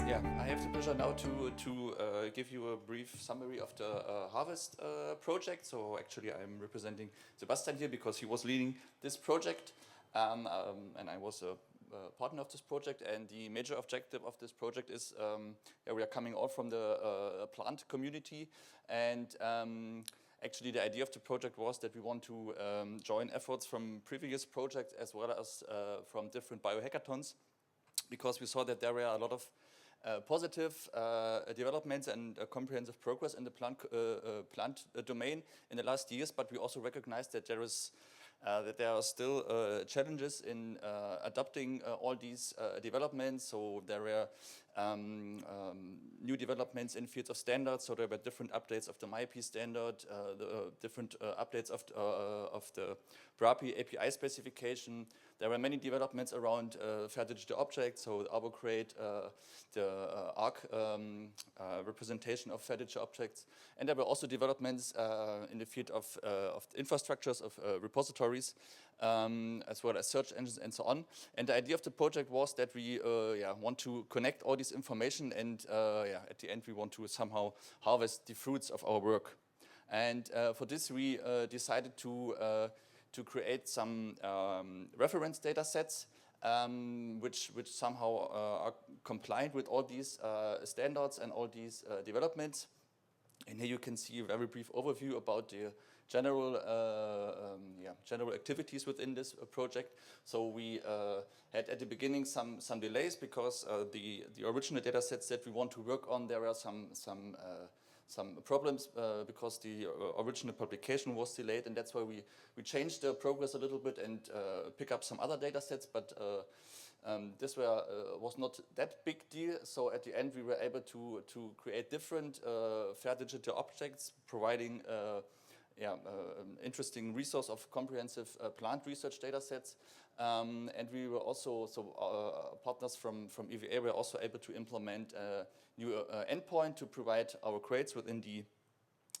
Yeah, I have the pleasure now to give you a brief summary of the Harvest project. So actually I'm representing Sebastian here because he was leading this project and I was a partner of this project, and the major objective of this project is we are coming all from the plant community, and actually the idea of the project was that we want to join efforts from previous projects as well as from different biohackathons, because we saw that there were a lot of positive developments and comprehensive progress in the plant domain in the last years, but we also recognize that there are still challenges in adopting all these developments. So there were new developments in fields of standards. So there were different updates of the MyP standard, the different updates of the BRAPI API specification. There were many developments around fair digital objects, so ArboCrate, the ARC representation of fair digital objects. And there were also developments in the field of infrastructures, of repositories, as well as search engines and so on. And the idea of the project was that we want to connect all this information, and at the end we want to somehow harvest the fruits of our work. And for this we decided to create some reference data sets which somehow are compliant with all these standards and all these developments. And here you can see a very brief overview about the general activities within this project. So we had at the beginning some delays because the original data sets that we want to work on, there were some problems because the original publication was delayed, and that's why we changed the progress a little bit and pick up some other data sets, but this was not that big deal. So at the end we were able to create different fair digital objects, providing interesting resource of comprehensive plant research data sets. And we were also, partners from EVA were also able to implement a new endpoint to provide our crates within the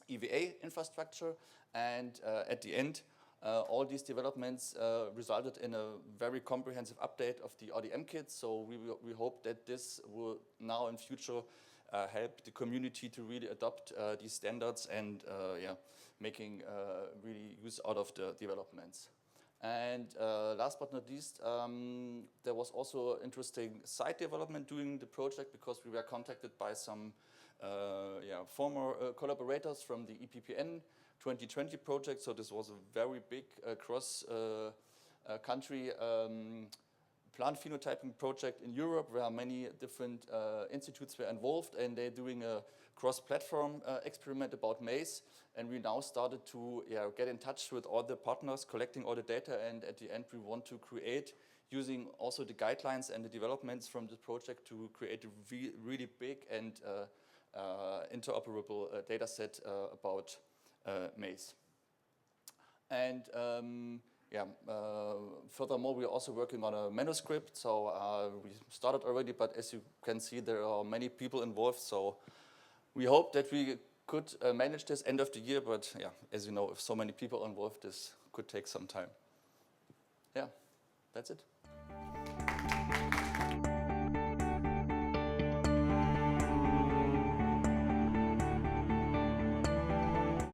EVA infrastructure. And at the end, all these developments resulted in a very comprehensive update of the RDMkit. So we hope that this will now in future help the community to really adopt these standards and making really use out of the developments. And last but not least, there was also interesting side development during the project, because we were contacted by some former collaborators from the EPPN 2020 project. So this was a very big cross-country plant phenotyping project in Europe, where many different institutes were involved, and they're doing a cross-platform experiment about maize. And we now started to get in touch with all the partners, collecting all the data, and at the end we want to create, using also the guidelines and the developments from the project, to create a really big and interoperable data set about maize. And furthermore, we're also working on a manuscript. So we started already, but as you can see, there are many people involved. So we hope that we could manage this end of the year, but as you know, if so many people involved, this could take some time. Yeah, that's it.